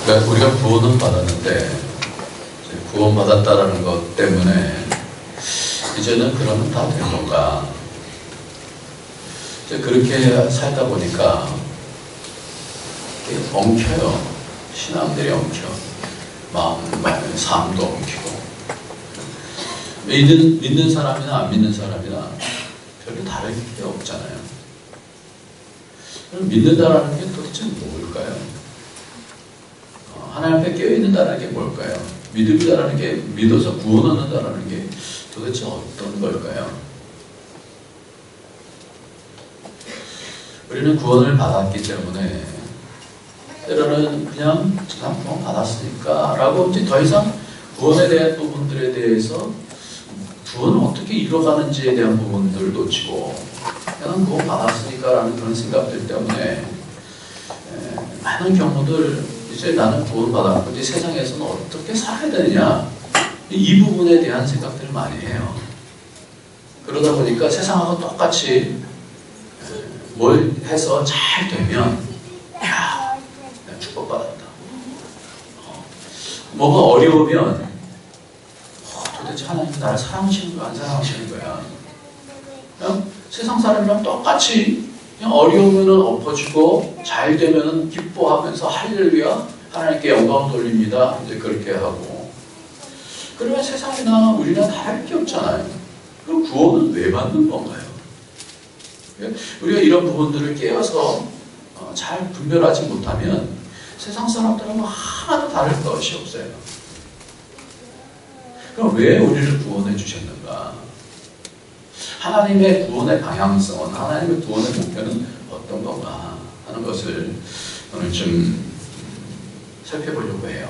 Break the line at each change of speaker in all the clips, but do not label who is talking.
그러니까 우리가 구원은 받았는데 구원받았다라는 것 때문에 이제는 그러면 다 된 건가? 이제 그렇게 살다 보니까 엉켜요. 신앙들이 엉켜. 마음의 삶도 엉키고. 믿는 사람이나 안 믿는 사람이나 별로 다를 게 없잖아요. 그럼 믿는다라는 게 도대체 뭘까요? 하나님 앞에 깨어있는다는 게 뭘까요? 믿음이라는 게, 믿어서 구원 얻는다는 게 도대체 어떤 걸까요? 우리는 구원을 받았기 때문에 때로는 그냥 구원 받았으니까 라고 이제 더 이상 구원에 대한 부분들에 대해서 구원을 어떻게 이뤄가는지에 대한 부분들을 놓치고 그냥 구원 받았으니까 라는 그런 생각들 때문에 많은 경우들 이제 나는 구원 받았고 이제 세상에서는 어떻게 살아야 되느냐 이 부분에 대한 생각들을 많이 해요. 그러다 보니까 세상하고 똑같이 뭘 해서 잘 되면 야, 내가 축복받았다. 뭐가 어려우면 도대체 하나님 나를 사랑하시는 거야 안 사랑하시는 거야. 그냥 세상 사람이랑 똑같이 그냥 어려우면 엎어주고 잘 되면 기뻐하면서 할렐루야 하나님께 영광 돌립니다. 이제 그렇게 하고 그러면 세상이나 우리나 다를 게 없잖아요. 그럼 구원은 왜 받는 건가요? 우리가 이런 부분들을 깨어서 잘 분별하지 못하면 세상 사람들하고 하나도 다를 것이 없어요. 그럼 왜 우리를 구원해 주셨는가? 하나님의 구원의 방향성은, 하나님의 구원의 목표는 어떤 건가 하는 것을 오늘 좀 살펴보려고 해요.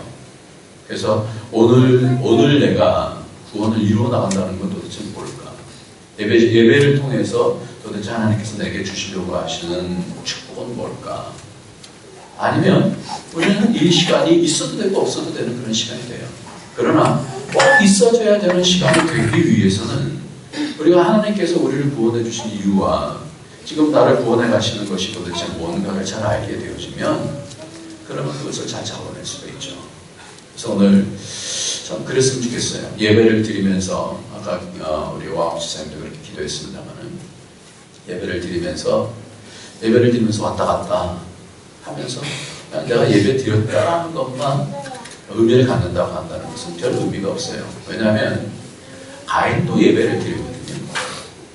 그래서 오늘 내가 구원을 이루어 나간다는 건 도대체 뭘까? 예배를 통해서 도대체 하나님께서 내게 주시려고 하시는 축복은 뭘까? 아니면 우리는 이 시간이 있어도 되고 없어도 되는 그런 시간이 돼요. 그러나 꼭 있어져야 되는 시간이 되기 위해서는 우리가 하나님께서 우리를 구원해 주신 이유와 지금 나를 구원해 가시는 것이 도대체 뭔가를 잘 알게 되어지면 그러면 그것을 잘 잡아낼 수가 있죠. 그래서 오늘 참 그랬으면 좋겠어요. 예배를 드리면서 아까 우리 와우 지사님도 그렇게 기도했습니다만은 예배를 드리면서 왔다 갔다 하면서 내가 예배 드렸다는 것만 의미를 갖는다고 한다는 것은 별 의미가 없어요. 왜냐하면 가인도 예배를 드리거든요.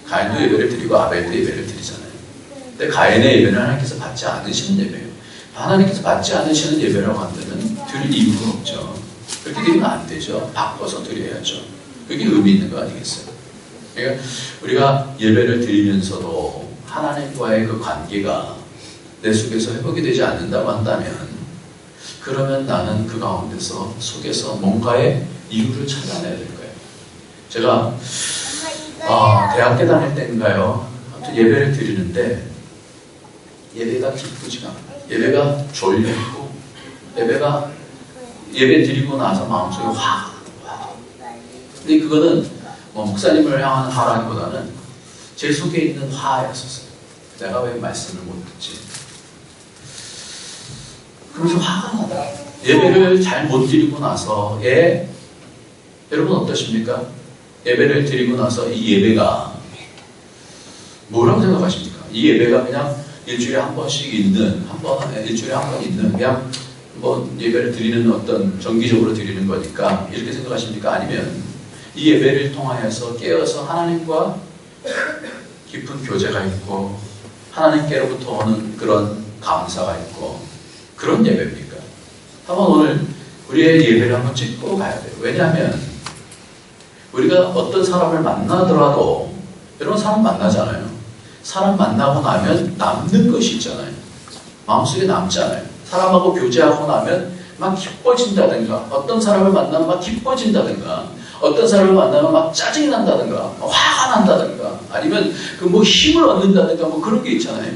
가인도 예배를 드리고 아벨도 예배를 드리잖아요. 근데 가인의 예배는 하나님께서 받지 않으시는 예배예요. 하나님께서 받지 않으시는 예배라고 한다면 드릴 이유가 없죠. 그렇게 드리면 안 되죠. 바꿔서 드려야죠. 그게 의미 있는 거 아니겠어요? 그러니까 우리가 예배를 드리면서도 하나님과의 그 관계가 내 속에서 회복이 되지 않는다고 한다면 그러면 나는 그 가운데서 속에서 뭔가의 이유를 찾아내야 될 거예요. 제가 대학교 다닐 때인가요? 아무튼 예배를 드리는데 예배가 기쁘지가 않아요. 예배가 졸려있고 예배 드리고 나서 마음속에 화가 근데 그거는 목사님을 향한 화라기보다는 제 속에 있는 화였었어요. 내가 왜 말씀을 못 듣지? 그래서 화가 나더라고요. 예배를 잘 못 드리고 나서 여러분 어떠십니까? 예배를 드리고 나서 이 예배가 뭐라고 생각하십니까? 이 예배가 그냥 일주일에 한 번씩 있는 일주일에 한 번 있는 그냥 예배를 드리는 어떤 정기적으로 드리는 거니까 이렇게 생각하십니까? 아니면 이 예배를 통하여서 깨어서 하나님과 깊은 교제가 있고 하나님께로부터 오는 그런 감사가 있고 그런 예배입니까? 한번 오늘 우리의 예배를 한번 짚고 가야 돼요. 왜냐하면 우리가 어떤 사람을 만나더라도 여러분 사람 만나잖아요. 사람 만나고 나면 남는 것이 있잖아요. 마음속에 남잖아요. 사람하고 교제하고 나면 막 기뻐진다든가 어떤 사람을 만나면 막 기뻐진다든가 어떤 사람을 만나면 막 짜증이 난다든가 화가 난다든가 아니면 힘을 얻는다든가 그런 게 있잖아요.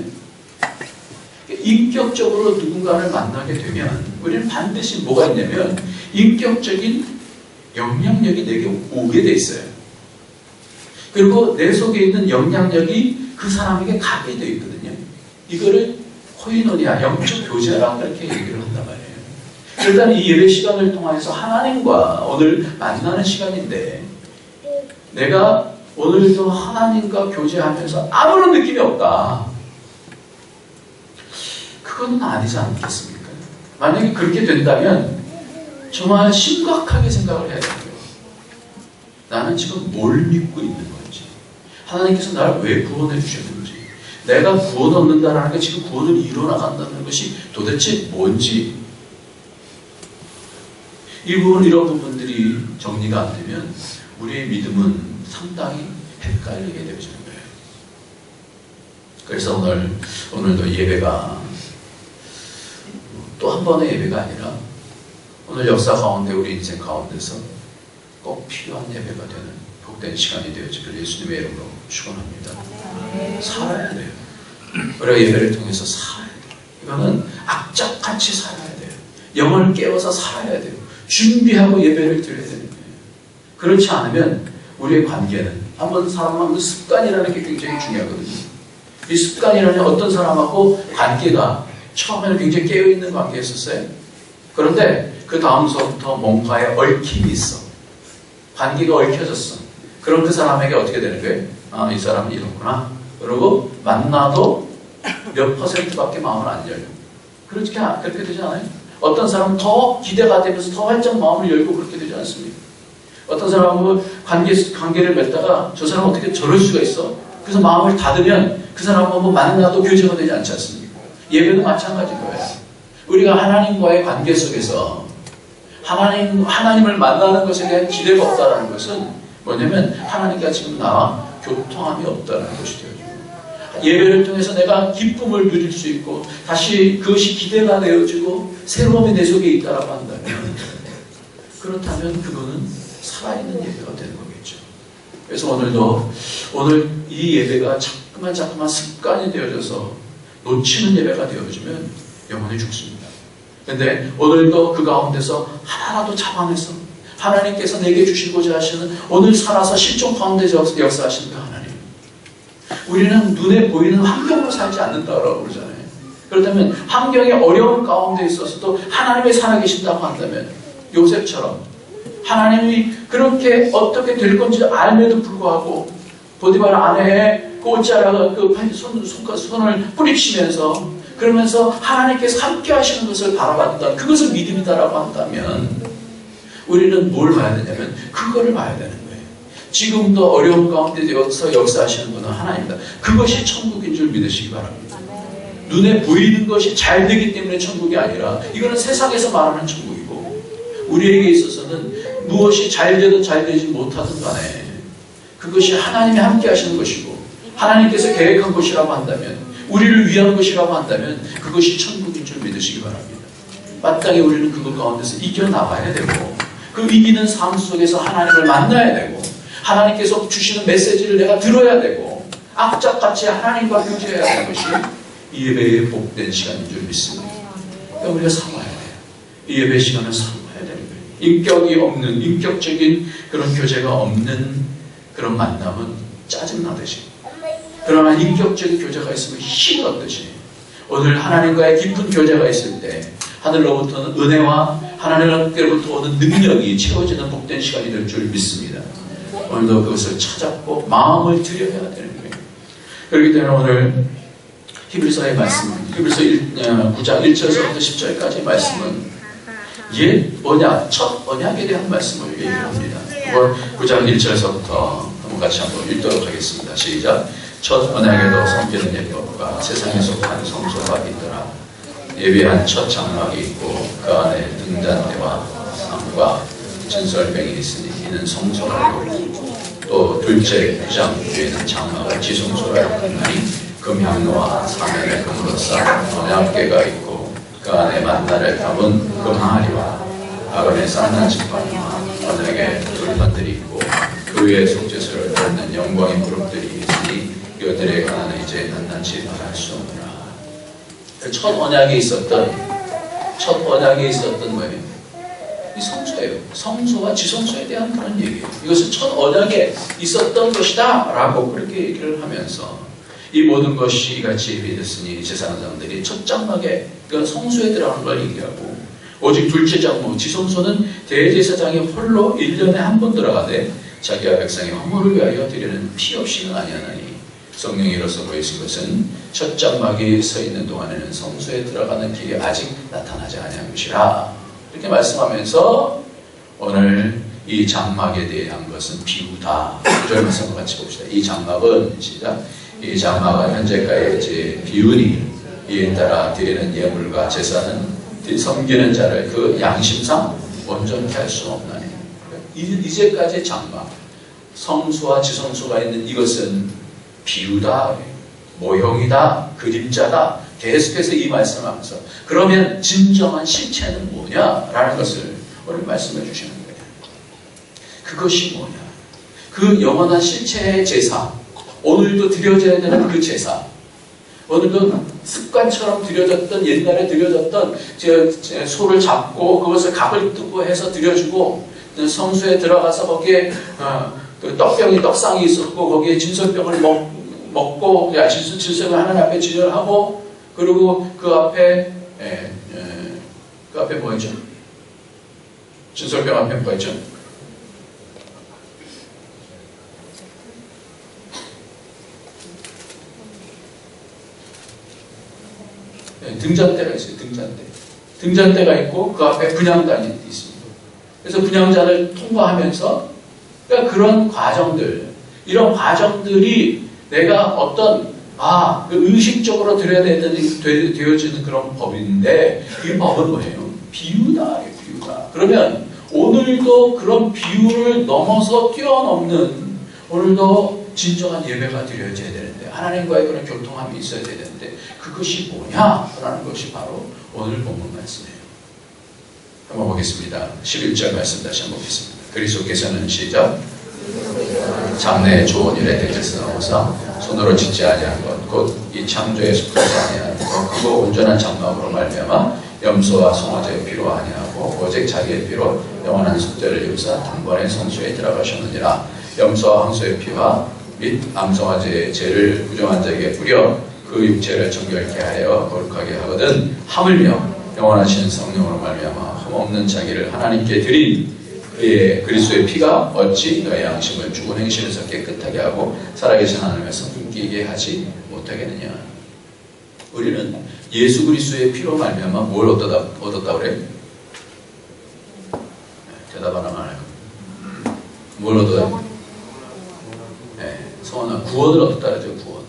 인격적으로 누군가를 만나게 되면 우리는 반드시 뭐가 있냐면 인격적인 영향력이 내게 오게 돼 있어요. 그리고 내 속에 있는 영향력이 그 사람에게 가게 돼 있거든요. 이거를 코이노니아, 영적 교제라고 그렇게 얘기를 한단 말이에요. 일단 이 예배 시간을 통해서 하나님과 오늘 만나는 시간인데 내가 오늘도 하나님과 교제하면서 아무런 느낌이 없다. 그건 아니지 않겠습니까? 만약에 그렇게 된다면 정말 심각하게 생각을 해야 돼요. 나는 지금 뭘 믿고 있는 건지, 하나님께서 나를 왜 구원해 주셨는지, 내가 구원 얻는다는 게 지금 구원을 이뤄나간다는 것이 도대체 뭔지, 이 부분, 이런 부분들이 정리가 안 되면 우리의 믿음은 상당히 헷갈리게 되어지는 거예요. 그래서 오늘도 예배가 또 한 번의 예배가 아니라 오늘 역사 가운데 우리 인생 가운데서 꼭 필요한 예배가 되는 복된 시간이 되어지기를 예수님의 이름으로 축원합니다. 살아야 돼요. 우리가 예배를 통해서 살아야 돼요. 이거는 악착같이 살아야 돼요. 영혼을 깨워서 살아야 돼요. 준비하고 예배를 드려야 되는 거예요. 그렇지 않으면 우리의 관계는 한번 사람하고 습관이라는 게 굉장히 중요하거든요. 이 습관이라는 어떤 사람하고 관계가 처음에는 굉장히 깨어있는 관계였었어요. 그런데 그 다음서부터 뭔가에 얽힘이 있어. 관계가 얽혀졌어. 그럼 그 사람에게 어떻게 되는 거예요? 아, 이 사람은 이렇구나. 그리고 만나도 몇 %밖에 마음을 안 열려. 그렇게 되지 않아요? 어떤 사람은 더 기대가 되면서 더 활짝 마음을 열고 그렇게 되지 않습니까? 어떤 사람은 관계를 맺다가 저 사람은 어떻게 저럴 수가 있어? 그래서 마음을 닫으면 그 사람하고 만나도 교제가 되지 않지 않습니까? 예배도 마찬가지인 거예요. 우리가 하나님과의 관계 속에서 하나님을 만나는 것에 대한 기대가 없다는 것은 뭐냐면 하나님과 지금 나와 교통함이 없다는 것이 되어요. 예배를 통해서 내가 기쁨을 누릴 수 있고 다시 그것이 기대가 되어지고 새로움이 내 속에 있다라고 한다면 그렇다면 그거는 살아있는 예배가 되는 거겠죠. 그래서 오늘 이 예배가 자꾸만 습관이 되어져서 놓치는 예배가 되어지면 영혼이 죽습니다. 그런데 오늘도 그 가운데서 하나라도 잡아내서 하나님께서 내게 주시고자 하시는 오늘 살아서 실존 가운데 역사하시는 그 하나님, 우리는 눈에 보이는 환경으로 살지 않는다고 그러잖아요. 그렇다면 환경의 어려운 가운데 있어서도 하나님이 살아계신다고 한다면 요셉처럼 하나님이 그렇게 어떻게 될 건지 알면도 불구하고 보디발 아내의 그 옷자락을 손을 뿌리치면서 그러면서 하나님께서 함께 하시는 것을 바라봤다. 그것을 믿음이다라고 한다면 우리는 뭘 봐야 되냐면 그거를 봐야 되는 거예요. 지금도 어려운 가운데 역사하시는 분은 하나님이다. 그것이 천국인 줄 믿으시기 바랍니다. 눈에 보이는 것이 잘 되기 때문에 천국이 아니라 이거는 세상에서 말하는 천국이고 우리에게 있어서는 무엇이 잘 되든 잘 되지 못하든 간에 그것이 하나님이 함께 하시는 것이고 하나님께서 계획한 것이라고 한다면 우리를 위한 것이라고 한다면 그것이 천국인 줄 믿으시기 바랍니다. 마땅히 우리는 그것 가운데서 이겨나가야 되고 그 이기는 삶 속에서 하나님을 만나야 되고 하나님께서 주시는 메시지를 내가 들어야 되고 악착같이 하나님과 교제해야 하는 것이 이 예배의 복된 시간인 줄 믿습니다. 그러니까 우리가 삼아야 돼요. 이 예배 시간을 삼아야 되는 거예요. 인격이 없는, 인격적인 그런 교제가 없는 그런 만남은 짜증나듯이 그러나 인격적인 교제가 있으면 힘이 얻듯이 오늘 하나님과의 깊은 교제가 있을 때 하늘로부터는 은혜와 하나님께로부터 오는 능력이 채워지는 복된 시간이 될 줄 믿습니다. 오늘도 그것을 찾았고 마음을 들여야 되는 거예요. 그렇기 때문에 오늘 히브리서의 말씀, 히브리서 9장 1절에서부터 10절까지의 말씀은 첫 언약에 대한 말씀을 얘기를 합니다. 9장 1절에서부터 같이 한번 읽도록 하겠습니다. 시작. 첫 언약에도 섬기는 예법과 세상에 속한 성소가 있더라. 예비한 첫 장막이 있고 그 안에 등잔대와 상과 진설병이 있으니 이는 성소라. 또 둘째 구장 뒤에는 장막을 지성소라 하니 금향로와 사면의 금으로 쌓은 언약궤가 있고 그 안에 만나를 담은 금항아리와 아론의 쌍난 지팡이와 언약의 돌판들이 있고 그 위에 속죄소를 받는 영광의 무릎들이 있으니 이들에 관하는 이제 낱낱이 말할 수 없느라. 첫 언약에 있었던 뭐예요? 이 성소예요. 성소와 지성소에 대한 그런 얘기예요. 이것은 첫 언약에 있었던 것이다 라고 그렇게 얘기를 하면서 이 모든 것이 이같이 예비됐으니 제사장들이 첫 장막에 그러니까 성소에 들어가는 걸 얘기하고 오직 둘째 장모 지성소는 대제사장이 홀로 1년에 한 번 들어가되 자기와 백성의 허물을 위하여 드리는 피 없이는 아니하나니 성령이 이로써 보이신 것은 첫 장막이 서 있는 동안에는 성소에 들어가는 길이 아직 나타나지 아니한 것이라. 이렇게 말씀하면서 오늘 이 장막에 대한 것은 비유다. 9절 말씀 같이 봅시다. 이 장막은 시작. 이 장막은 현재까지 이제 비유니 이에 따라 드리는 예물과 제사는 섬기는 자를 그 양심상 온전케 할 수 없나니. 이제까지 장막, 성수와 지성소가 있는 이것은 비유다, 모형이다, 그림자다. 계속해서 이 말씀을 하면서 그러면 진정한 실체는 뭐냐라는 것을 오늘 말씀해 주시는 거예요. 그것이 뭐냐? 그 영원한 실체의 제사, 오늘도 드려져야 되는 그 제사, 오늘도 습관처럼 드려졌던, 옛날에 드려졌던 소를 잡고 그것을 각을 뜨고 해서 드려주고 성수에 들어가서 거기에 그 떡상이 있었고 거기에 진설병을 먹고 진설병을 하나님 앞에 진열하고 그리고 그 앞에 뭐였죠? 진설병 앞에 뭐였죠? 등잔대가 있어요. 등잔대가 있고 그 앞에 분향단이 있습니다. 그래서 분향단을 통과하면서 그러니까 그런 과정들, 이런 과정들이 내가 어떤 의식적으로 드려야 되어지는 그런 법인데 이 법은 뭐예요? 비유다. 비유다. 그러면 오늘도 그런 비유를 넘어서 뛰어넘는 오늘도 진정한 예배가 드려져야 되는데 하나님과의 그런 교통함이 있어야 되는데 그것이 뭐냐라는 것이 바로 오늘 본문 말씀이에요. 한번 보겠습니다. 11절 말씀 다시 한번 보겠습니다. 그리스도께서는 시작. 장래의 좋은 일에 대해서 나오사 손으로 짓지 아니한 것 곧 이 창조에 속하지 아니한 것 그거 온전한 장막으로 말미암아 염소와 송아지의 피로 아니하고 오직 자기의 피로 영원한 속죄를 이루사 단번에 성소에 들어가셨느니라. 염소와 황소의 피와 및 암송아지의 죄를 부정한 자에게 뿌려 그 육체를 정결케 하여 거룩하게 하거든 하물며 영원하신 성령으로 말미암아 흠없는 자기를 하나님께 드린 그의 그리스도의 피가 어찌 너의 양심을 죽은 행실에서 깨끗하게 하고 살아계신 하나님에서 숨기게 하지 못하겠느냐. 우리는 예수 그리스도의 피로 말미암아 뭘 얻었다 그래? 대답 하나만 할까요? 뭘 얻어요? 성원한 구원을 얻었다 그러죠. 구원.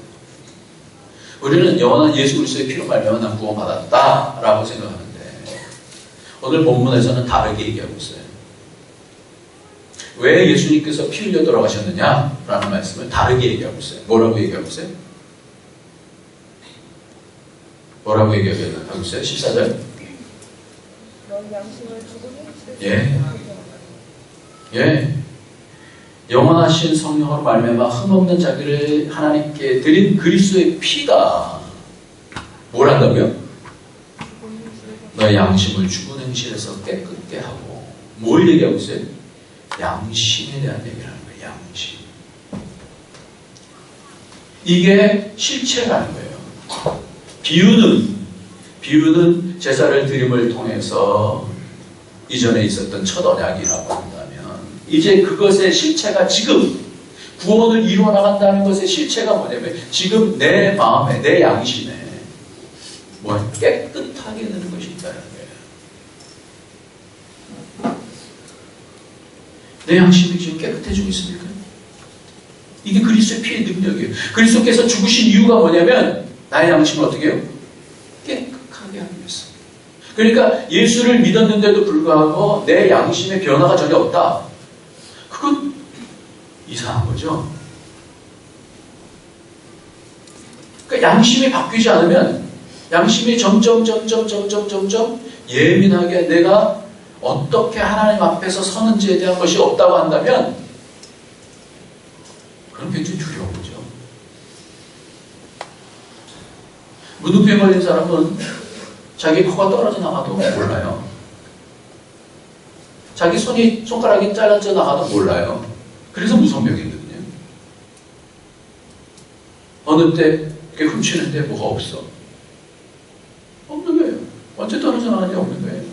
우리는 영원한 예수 그리스도의 피로 말미암아 난 구원받았다라고 생각하는데 오늘 본문에서는 다르게 얘기하고 있어요. 왜 예수님께서 피 흘려 돌아가셨느냐? 라는 말씀을 다르게 얘기하고 있어요. 뭐라고 얘기하고 있어요? 뭐라고 얘기하고 있어요? 14절. 예. 영원하신 성령으로 말미암아 흠없는 자기를 하나님께 드린 그리스도의 피가 뭘 한다고요? 너의 양심을 죽은 행실에서 깨끗게 하고 뭘 얘기하고 있어요? 양심에 대한 얘기를 하는 거예요. 양심. 이게 실체라는 거예요. 비유는 제사를 드림을 통해서 이전에 있었던 첫 언약이라고 한다면 이제 그것의 실체가 지금 구원을 이루어 나간다는 것의 실체가 뭐냐면 지금 내 마음에 내 양심에 깨끗하게 되는 것이 있다는 거예요. 내 양심이 지금 깨끗해지고 있습니까? 이게 그리스도의 피의 능력이에요. 그리스도께서 죽으신 이유가 뭐냐면 나의 양심을 어떻게 해요? 깨끗하게 하기 위해서. 그러니까 예수를 믿었는데도 불구하고 내 양심의 변화가 전혀 없다. 그건 이상한 거죠. 그러니까 양심이 바뀌지 않으면 양심이 점점 예민하게 내가 어떻게 하나님 앞에서 서는지에 대한 것이 없다고 한다면 그건 굉장히 두려운 거죠. 무릎에 걸린 사람은 자기 코가 떨어져 나가도 몰라요. 자기 손가락이 잘라져 나가도 몰라요. 그래서 무서운 병이거든요. 어느 때 이렇게 훔치는데 뭐가 없어. 없는 거예요. 언제 떨어져 나가는지 없는 거예요.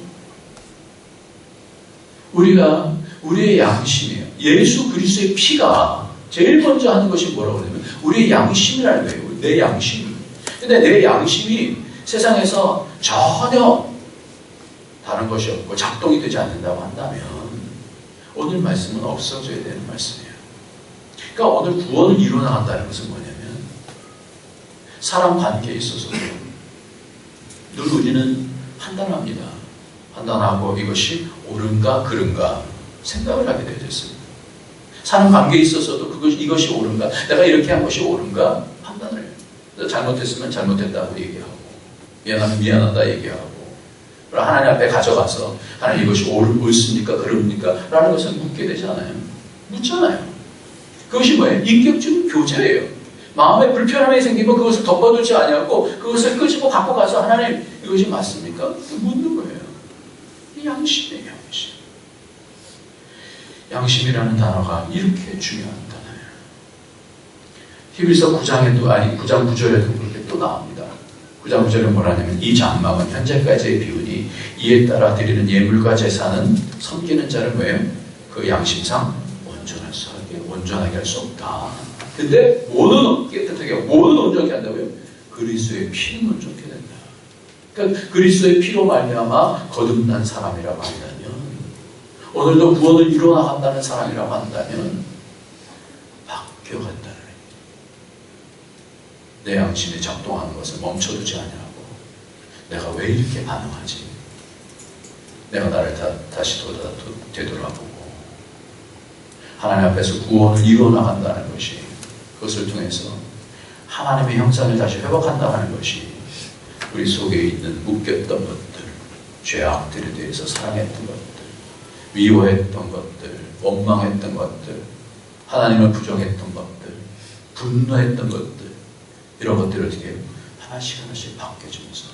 우리의 양심이에요. 예수 그리스도의 피가 제일 먼저 하는 것이 뭐라고 하냐면 우리의 양심이라는 거예요. 내 양심이. 근데 내 양심이 세상에서 전혀 다른 것이 없고 작동이 되지 않는다고 한다면 오늘 말씀은 없어져야 되는 말씀이에요. 그러니까 오늘 구원을 이루어나간다는 것은 뭐냐면 사람 관계에 있어서도 늘 우리는 판단합니다. 판단하고 이것이 옳은가 그른가 생각을 하게 되어 있습니다. 사람 관계에 있어서도 이것이 옳은가, 내가 이렇게 한 것이 옳은가 판단을 해요. 잘못했으면 잘못했다고 얘기하고 미안하면 미안하다 얘기하고 하나님 앞에 가져가서 하나님 이것이 옳습니까 그럽니까 라는 것을 묻게 되잖아요. 묻잖아요. 그것이 뭐예요? 인격적인 교제예요. 마음에 불편함이 생기면 그것을 덮어두지 아니하고 그것을 끄집어 갖고 가서 하나님 이것이 맞습니까? 묻는 거예요. 이 양심이에요. 양심. 양심이라는 단어가 이렇게 중요한 단어예요. 히브리서 9장 9절에도 그렇게 또 나옵니다. 9장 9절은 뭐라냐면 이 장막은 현재까지의 비운이 이에 따라 드리는 예물과 제사는 섬기는 자를 뭐예요? 그 양심상 온전하게 할 수 없다. 근데 뭐는 깨끗하게 하고 뭐는 온전하게 한다고요? 그리스도의 피는 온전하게 된다. 그러니까 그리스도의 피로 말미암아 거듭난 사람이라고 한다면 오늘도 구원을 이루어나간다는 사람이라고 한다면 바뀌어간다는 내 양심에 작동하는 것을 멈춰두지 아니하고 내가 왜 이렇게 반응하지? 내가 나를 다시 되돌아보고 하나님 앞에서 구원을 이루어나간다는 것이 그것을 통해서 하나님의 형상을 다시 회복한다는 것이 우리 속에 있는 묶였던 것들, 죄악들에 대해서 사랑했던 것들, 미워했던 것들, 원망했던 것들, 하나님을 부정했던 것들, 분노했던 것들 이런 것들을 어떻게 해요? 하나씩 바뀌어지면서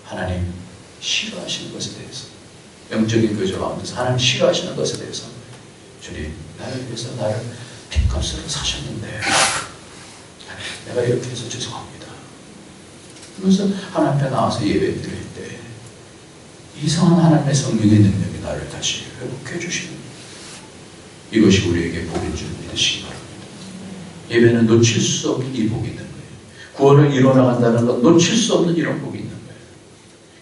하나님 싫어하시는 것에 대해서 영적인 교제 가운데서 하나님 싫어하시는 것에 대해서 주님 나를 위해서 나를 핏값으로 사셨는데 내가 이렇게 해서 죄송합니다. 그러면서 하나님 앞에 나와서 예배 드릴 때 이상한 하나님의 성령의 능력이 나를 다시 회복해 주시는 이것이 우리에게 복인 줄 믿으시기 바랍니다. 예배는 놓칠 수 없는 이 복이 있는 거예요. 구원을 이뤄나간다는 건 놓칠 수 없는 이런 복이 있는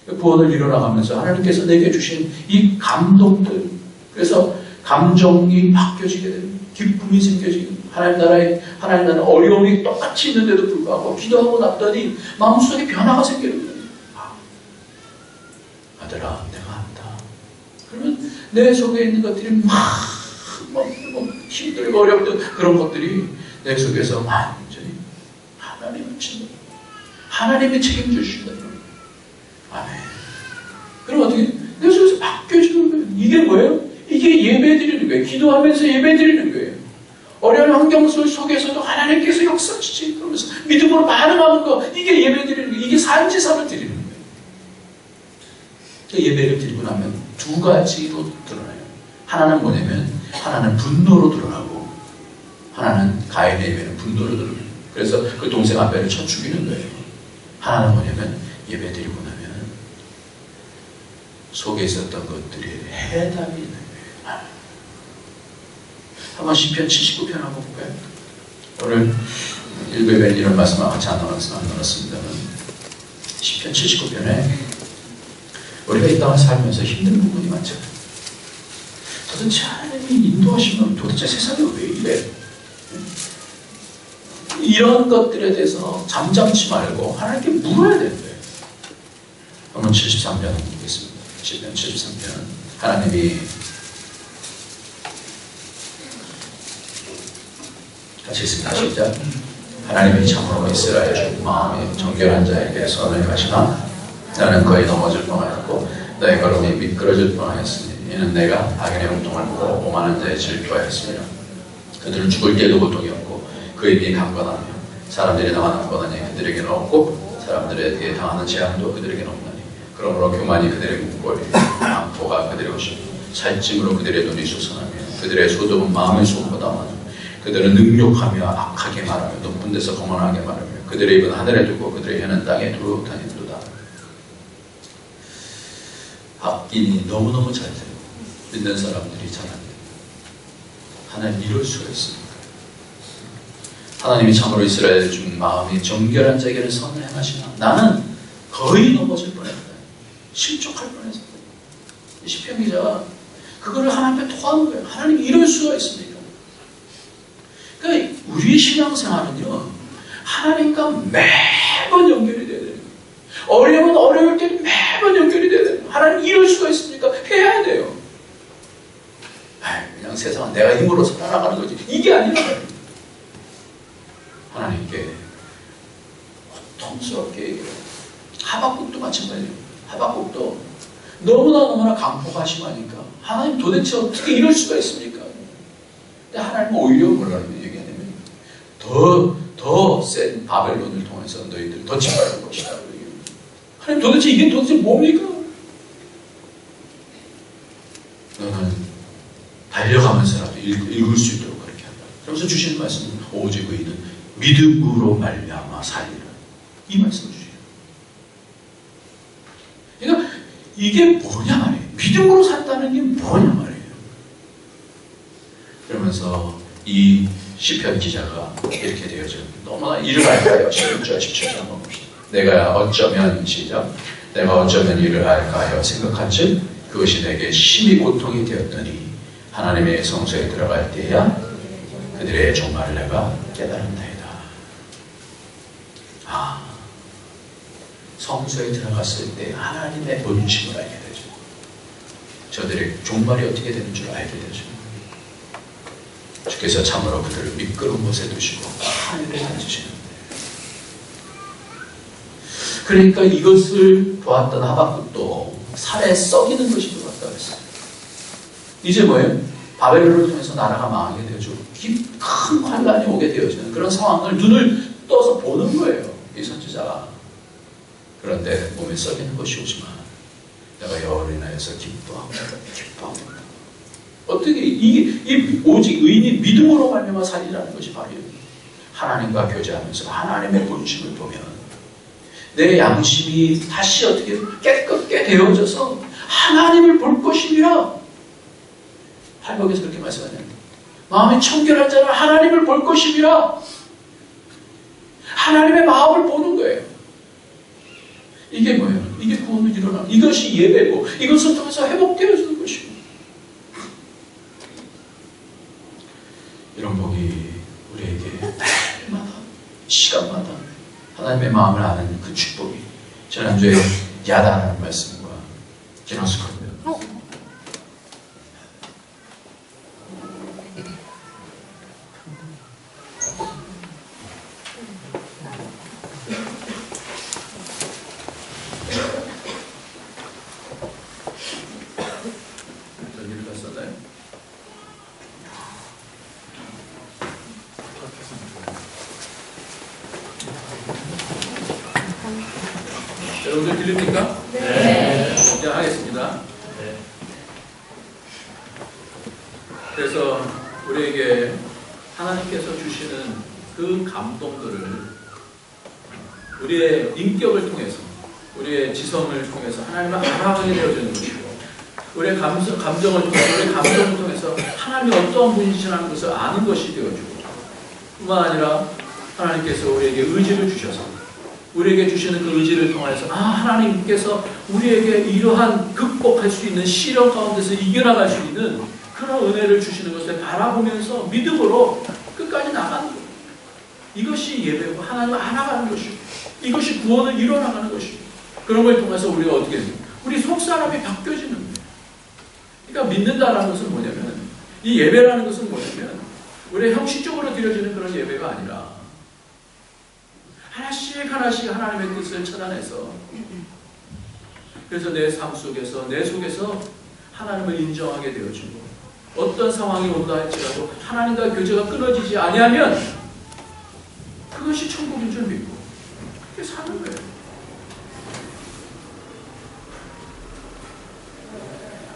거예요. 구원을 이뤄나가면서 하나님께서 내게 주신 이 감동들, 그래서 감정이 바뀌어지게 되는 기쁨이 생겨지는 하나님 나라의 어려움이 똑같이 있는데도 불구하고 기도하고 났더니 마음속에 변화가 생기는 거예요. 아들아 내가 한다. 그러면 내 속에 있는 것들이 막 힘들고 어렵던 그런 것들이 내 속에서 완전히 하나님을 친다. 하나님이 책임져 주신다. 아멘. 그럼 어떻게 내 속에서 바뀌어지는 거예요. 이게 뭐예요? 이게 예배드리는 거예요. 기도하면서 예배드리는 거예요. 어려운 환경 속에서도 하나님께서 역사하시지. 그러면서 믿음으로 반응하는 거, 이게 예배드리는 거예요. 이게 산지사를 드리는 거예요. 그 예배를 드리고 나면 두 가지로 드러나요. 하나는 뭐냐면 하나는 분노로 드러나고 하나는 가인의 예배는 분노로 드러나요. 그래서 그 동생 아벨을 쳐 죽이는 거예요. 하나는 뭐냐면 예배드리고 나면 속에 있었던 것들이 해답이 있는 거예요. 한번 시편 79편 한번 볼까요? 오늘 일베벤 이런 말씀을 같이 안 나눴습니다만 시편 79편에 우리가 이 땅을 살면서 힘든 부분이 많잖아요. 도대체 하나님이 인도하시면 도대체 세상이 왜 이래? 이런 것들에 대해서 잠잠치 말고 하나님께 물어야 되는 거예요. 한번 73편 한번 보겠습니다. 시편 73편 하나님이 같이 있습니다. 시작. 하나님이 참으로 이스라엘 마음이 정결한 자에게 선을 하시나 나는 거의 넘어질 뻔하였고 너의 걸음이 미끄러질 뻔하였으니 이는 내가 악인의 형통을 보고 오만한 자의 질투하였으며 그들은 죽을 때도 고통이었고 그 입이 강건하며 사람들이 당하는 고난이 그들에게는 없고 사람들에게 당하는 재앙도 그들에게는 없나니 그러므로 교만이 그들의 목걸이 암포가 그들의 옷이고 살찜으로 그들의 눈이 솟아나며 그들의 소돔은 마음의 소음보다 많으며 그들은 능욕하며 악하게 말하며 높은 데서 거만하게 말하며 그들의 입은 하늘에 두고 그들의 혀는 땅에 두루 다니도다. 악인이 너무너무 잘 돼요. 믿는 사람들이 잘 안 됩니다. 하나님 이럴 수가 있습니까? 하나님이 참으로 이스라엘 중 마음이 정결한 자에게는 선을 행하시나 나는 거의 넘어질 뻔했다. 실족할 뻔했다. 시편 기자가 그거를 하나님께 토하는 거예요. 하나님 이럴 수가 있습니까? 그러니까 우리의 신앙생활은요, 하나님과 매번 연결이 돼야 돼요. 어려우면 어려울 때는 매번 연결이 돼야 돼요. 하나님 이럴 수가 있습니까? 해야 돼요. 그냥 세상은 내가 힘으로 살아나가는 거지. 이게 아니라 하나님께 고통스럽게 얘기해요. 하박국도 마찬가지예요. 하박국도 너무나 강포가 심하니까 하나님 도대체 어떻게 이럴 수가 있습니까? 근데 하나님은 오히려 뭐라고 얘기하냐면 더 센 바벨론을 통해서 너희들 더 짓밟을 것이다. 하나님 도대체 이게 도대체 뭡니까? 너는 달려가면서라도 읽을 수 있도록 그렇게 한다. 그러면서 주시는 말씀은 오직 의인은 믿음으로 말미암아 살리라. 이 말씀을 주시죠. 그러니까 이게 뭐냐 말이에요. 믿음으로 산다는 게 뭐냐 말이에요. 그러면서 이 시편 기자가 이렇게 되어져. 너무나 이를 알까요? 16절, 17절 한번 봅시다. 내가 어쩌면 시작. 내가 어쩌면 이를 알까 하여 생각한즉 그것이 내게 심히 고통이 되었더니 하나님의 성소에 들어갈 때야 그들의 종말을 내가 깨달은다이다. 성소에 들어갔을 때 하나님의 본심을 알게 되죠. 저들의 종말이 어떻게 되는 줄 알게 되죠. 주께서 참으로 그들을 미끄러운 곳에 두시고 하늘에 던지시는 거예요. 그러니까 이것을 보았던 하박국도 살에 썩이는 것이 들어왔다고 했어요. 이제 뭐예요? 바벨론을 통해서 나라가 망하게 되어지고 큰 환란이 오게 되어지는 그런 상황을 눈을 떠서 보는 거예요. 이 선지자가. 그런데 몸에 썩이는 것이 오지만 내가 여호와를 인하여서 기뻐합니다. 어떻게 이 오직 의인이 믿음으로 말미암아 살리라는 것이 바로 하나님과 교제하면서 하나님의 본심을 보면 내 양심이 다시 어떻게 깨끗게 되어져서 하나님을 볼 것이니라. 팔복에서 그렇게 말씀하잖아요. 마음이 청결한 자는 하나님을 볼 것이니라. 하나님의 마음을 보는 거예요. 이게 뭐예요? 이게 구원을 일어나는 이것이 예배고 이것을 통해서 회복되어지는 것이고 이런 복이 우리에게 날마다 시간마다 하나님의 마음을 아는 그 축복이 지난주에 야다라는 말씀과 지나서 겁니다. 여러분들 들립니까? 네. 시작하겠습니다. 네. 그래서 우리에게 하나님께서 주시는 그 감동들을 우리의 인격을 통해서, 우리의 지성을 통해서 하나님을 알아가게 되어지는 것이고, 우리의 감정을 통해서, 우리의 감정을 통해서 하나님이 어떠한 분이시라는 것을 아는 것이 되어지고, 뿐만 아니라 하나님께서 우리에게 의지를 주셔서 우리에게 주시는 그 의지를 통해서 하나님께서 우리에게 이러한 극복할 수 있는 시련 가운데서 이겨나갈 수 있는 그런 은혜를 주시는 것을 바라보면서 믿음으로 끝까지 나가는 것. 이것이 예배고 하나님을 알아가는 것이고 이것이 구원을 이뤄나가는 것이고 그런 걸 통해서 우리가 어떻게 해요? 우리 속사람이 바뀌어지는 거예요. 그러니까 믿는다라는 것은 뭐냐면 이 예배라는 것은 뭐냐면 우리 형식적으로 드려지는 그런 예배가 아니라 하나씩 하나님의 뜻을 찾아내서 그래서 내 삶 속에서 내 속에서 하나님을 인정하게 되어지고 어떤 상황이 온다 할지라도 하나님과 교제가 끊어지지 아니하면 그것이 천국인 줄 믿고 그렇게 사는 거예요.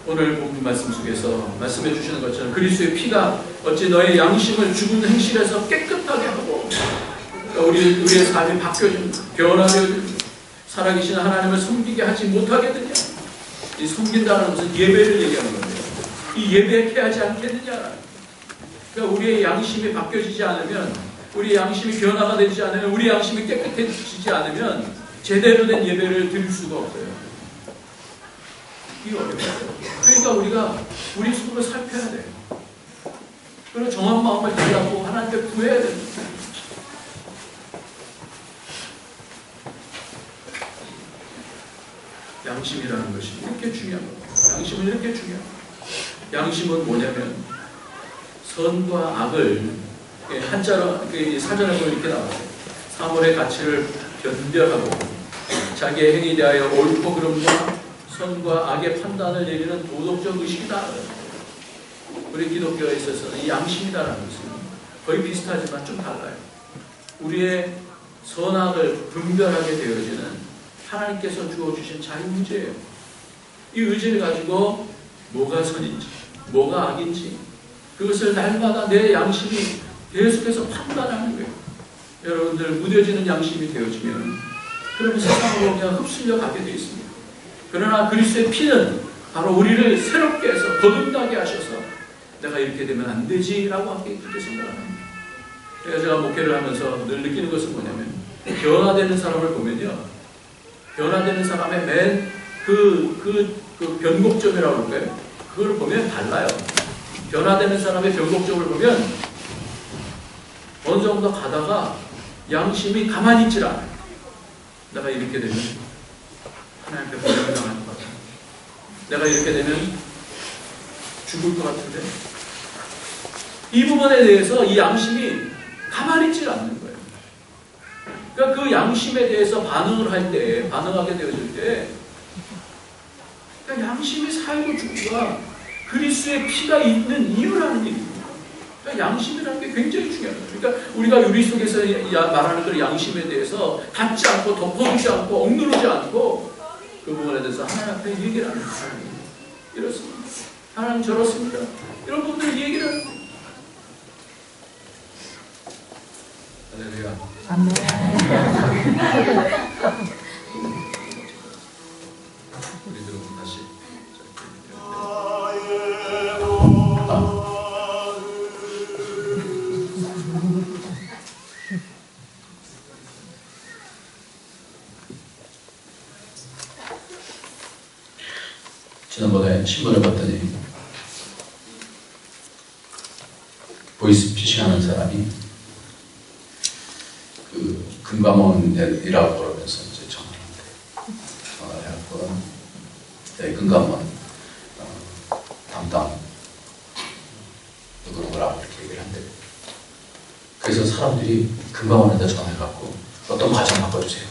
오늘 본문 말씀 속에서 말씀해 주시는 것처럼 그리스도의 피가 어찌 너의 양심을 죽은 행실에서 깨끗하게 하고 우리의 삶이 바뀌어진, 변화되어진, 살아계신 하나님을 섬기게 하지 못하게 되냐. 이 섬긴다는 것은 예배를 얘기하는 건데요.
이 예배케 하지 않겠느냐. 그러니까 우리의 양심이 바뀌어지지 않으면, 우리의 양심이 변화가 되지 않으면, 우리의 양심이 깨끗해지지 않으면 제대로 된 예배를 드릴 수가 없어요. 이 어려워요. 그러니까 우리가 우리 속으로 살펴야 돼요. 그리고 정한 마음을 달라고 하나님께 구해야 됩니다. 양심이라는 것이 이렇게 중요한 겁니다. 양심은 이렇게 중요합니다. 양심은 뭐냐면 선과 악을 한자로 사전에 보면 이렇게 나와요. 사물의 가치를 변별하고 자기의 행위에 대하여 옳고 그름과 선과 악의 판단을 내리는 도덕적 의식이다. 우리 기독교에 있어서는 이 양심이다라는 것은 거의 비슷하지만 좀 달라요. 우리의 선악을 분별하게 되어지는 하나님께서 주어주신 자유의지예요. 이 의지를 가지고 뭐가 선인지 뭐가 악인지 그것을 날마다 내 양심이 계속해서 판단하는 거예요. 여러분들 무뎌지는 양심이 되어지면 그러면 세상으로 그냥 흡수려 가게 되어 있습니다. 그러나 그리스도의 피는 바로 우리를 새롭게 해서 거듭나게 하셔서 내가 이렇게 되면 안 되지라고 함께 그렇게 생각합니다. 그래서 제가 목회를 하면서 늘 느끼는 것은 뭐냐면 변화되는 사람을 보면요, 변화되는 사람의 맨 그 변곡점이라고 그럴까요? 그걸 보면 달라요. 변화되는 사람의 변곡점을 보면 어느 정도 가다가 양심이 가만히 있질 않아요. 내가 이렇게 되면 하나님께 버림을 당할 것 같아. 내가 이렇게 되면 죽을 것 같은데. 이 부분에 대해서 이 양심이 가만히 있질 않는 거예요. 그러니까 그 양심에 대해서 반응하게 되어질 때, 그러니까 양심이 살고 죽기가 그리스도의 피가 있는 이유라는 얘기입니다. 그러니까 양심이라는 게 굉장히 중요합니다. 그러니까 우리가 우리 속에서 말하는 그 양심에 대해서 닫지 않고 덮어두지 않고 억누르지 않고 그 부분에 대해서 하나님 앞에 얘기를 하는 거예요. 이렇습니다. 하나님 저렇습니다. 이런 분들이 얘기를 하는 거예요. 할렐루야.
아멘.
우리들은 다시 지난번에 신문을 봤더니 보이스피싱 하는 사람이 그 금감원이라고 그러면서 이제 전화를 해갖고 네, 금감원 담당 누구라고 이렇게 얘기를 한대. 그래서 사람들이 금감원에다 전화해갖고 어떤 과정 바꿔주세요.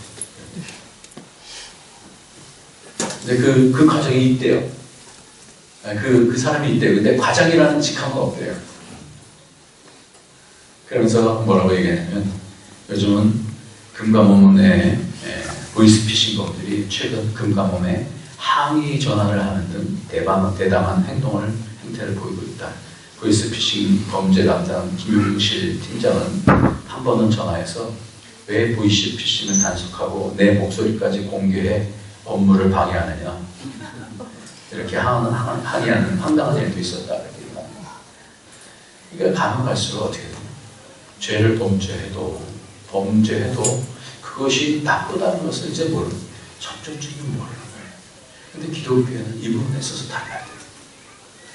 근데 그 과정이 있대요. 그 사람이 있대요. 근데 과장이라는 직함은 없대요. 그러면서 뭐라고 얘기하냐면 요즘은 금감원의 보이스피싱범들이 최근 금감원에 항의 전화를 하는 등 대담한 행태를 보이고 있다. 보이스피싱 범죄 담당 김용실 팀장은 한 번은 전화해서 왜 보이스피싱을 단속하고 내 목소리까지 공개해 업무를 방해하느냐 이렇게 항의하는 황당한 일도 있었다. 그러니까 가면 갈수록 어떻게 됩니까? 죄를 범죄해도 그것이 나쁘다는 것을 이제 점점적인 모르는 거예요. 근데 기독교에는 이 부분에 있어서 달라야 돼요.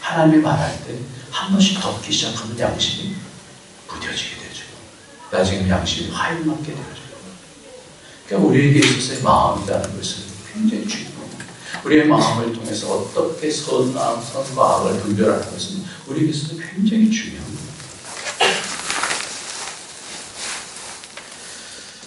하나님이 말할 때 한 번씩 덮기 시작하면 양심이 무뎌지게 되죠. 나중에 양심이 화염맞게 되어져요. 그러니까 우리에게 있어서의 마음이라는 것은 굉장히 중요합니다. 우리의 마음을 통해서 어떻게 선과 악을 분별하는 것은 우리에게 있어서 굉장히 중요합니다.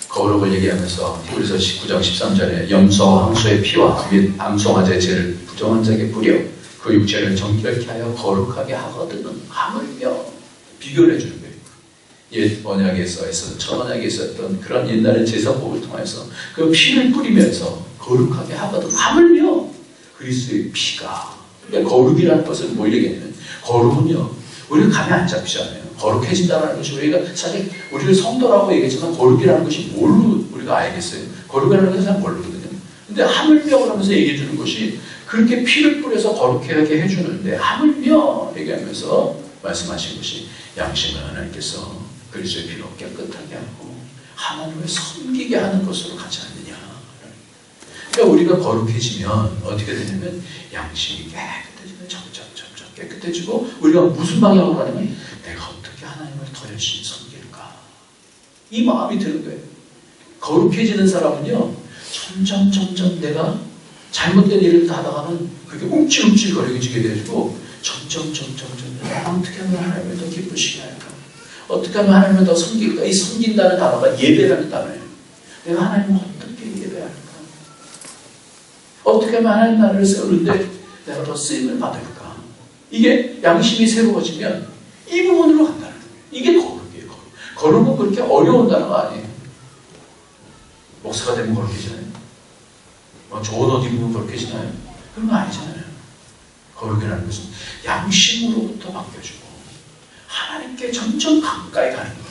거룩을 얘기하면서 히브리서 19장 13절에 염소와 황소의 피와 및 암송아지의 죄를 부정한 자에게 뿌려 그 육체를 정결케 하여 거룩하게 하거든은 하물며 비교를 해주는 거예요. 옛 언약에서 첫 언약에 있었던 그런 옛날의 제사법을 통해서 그 피를 뿌리면서 거룩하게 하거든 하물며 그리스도의 피가. 그러니까 거룩이라는 것은 뭘 얘기하냐면 거룩은요 우리가 감이 안 잡히잖아요. 거룩해진다는 것이 우리가 사실 우리를 성도라고 얘기했지만 거룩이라는 것이 뭘로 우리가 알겠어요. 거룩이라는 것은 잘 모르거든요. 근데 하물며 그러면서 얘기해 주는 것이 그렇게 피를 뿌려서 거룩하게 해주는데 하물며 얘기하면서 말씀하신 것이 양심을 하나님께서 그리스도의 피로 깨끗하게 하고 하나님을 섬기게 하는 것으로 가지 않느냐. 그러니까 우리가 거룩해지면 어떻게 되냐면 양심이 깨끗해지면 점점 깨끗해지고 우리가 무슨 방향으로 가냐면 내가 어떻게 하나님을 더 열심히 섬길까. 이 마음이 드는 거예요. 거룩해지는 사람은요, 점점 내가 잘못된 일을 하다가는 그게 움찔움찔거리게 되고 점점 어떻게 하면 하나님을 더 기쁘시게 할까? 어떻게 하면 하나님을 더 섬길까? 이 섬긴다는 단어가 예배라는 단어예요. 내가 하나님을 어떻게 예배할까? 어떻게 하면 하나님 나라를 세우는데 내가 더 쓰임을 받을까? 이게 양심이 새로워지면 이 부분으로 간다는 거예요. 이게 거룩이에요. 거룩은 그렇게 어려운 단어가 아니에요. 목사가 되면 거룩해지나요? 좋은 옷 입으면 거룩해지나요? 그런 거 아니잖아요. 거룩이라는 것은 양심으로부터 바뀌어지고 하나님께 점점 가까이 가는 거예요.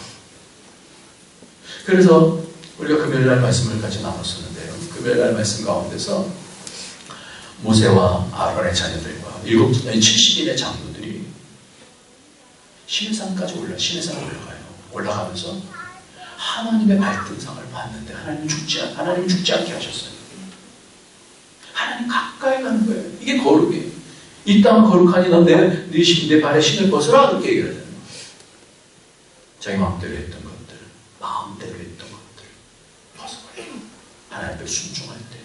그래서 우리가 금요일날 말씀을 같이 나눴었는데요. 금요일날 말씀 가운데서 모세와 아론의 자녀들과 70인의 장로들이 시내산까지 시내산에 올라가요. 올라가면서 하나님의 발등상을 봤는데 하나님 죽지 않게 하셨어요. 하나님 가까이 가는 거예요. 이게 거룩이에요. 이 땅은 거룩하니 넌 내 발에 신을 벗어라 그렇게 얘기를 하잖아요. 자기 마음대로 했던 것들, 마음대로 했던 것들 벗어버려요. 하나님 앞에 순종할 때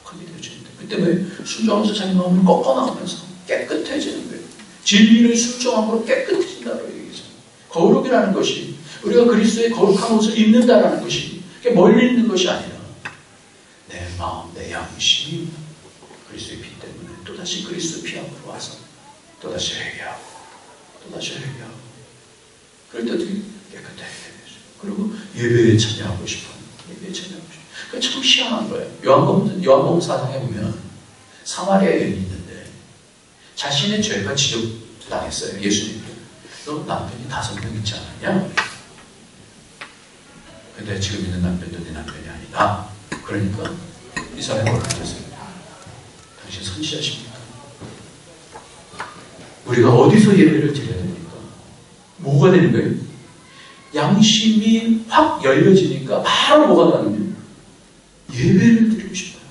거룩하게 되어지는데 그때 왜 순종하면서 자기 마음을 꺾어나가면서 깨끗해지는 거예요. 진리를 순종함으로 깨끗해진다고 얘기해요. 거룩이라는 것이 우리가 그리스도의 거룩한 옷을 입는다라는 것이 그게 멀리 있는 것이 아니라 내 마음, 내 양심이 그리스도의 피 때문에 또다시 그리스도의 피 앞으로 와서 또다시 회개하고 그럴 때 어떻게 깨끗하게 되죠. 그리고 예배에 참여하고 싶어요. 그게 참 희한한 거예요. 요한복음 4장에 보면 사마리아 여인이 있는데 자신의 죄가 지적당했어요. 예수님께. 너 남편이 5명 있지 않았냐? 근데 지금 있는 남편도 네 남편이 아니다. 그러니까 이 사람이 뭐라고 하셨어요? 당신 선지자십니까? 우리가 어디서 예배를 드려야 됩니까? 뭐가 되는 거예요? 양심이 확 열려지니까 바로 뭐가 나는 거예요? 예배를 드리고 싶어요.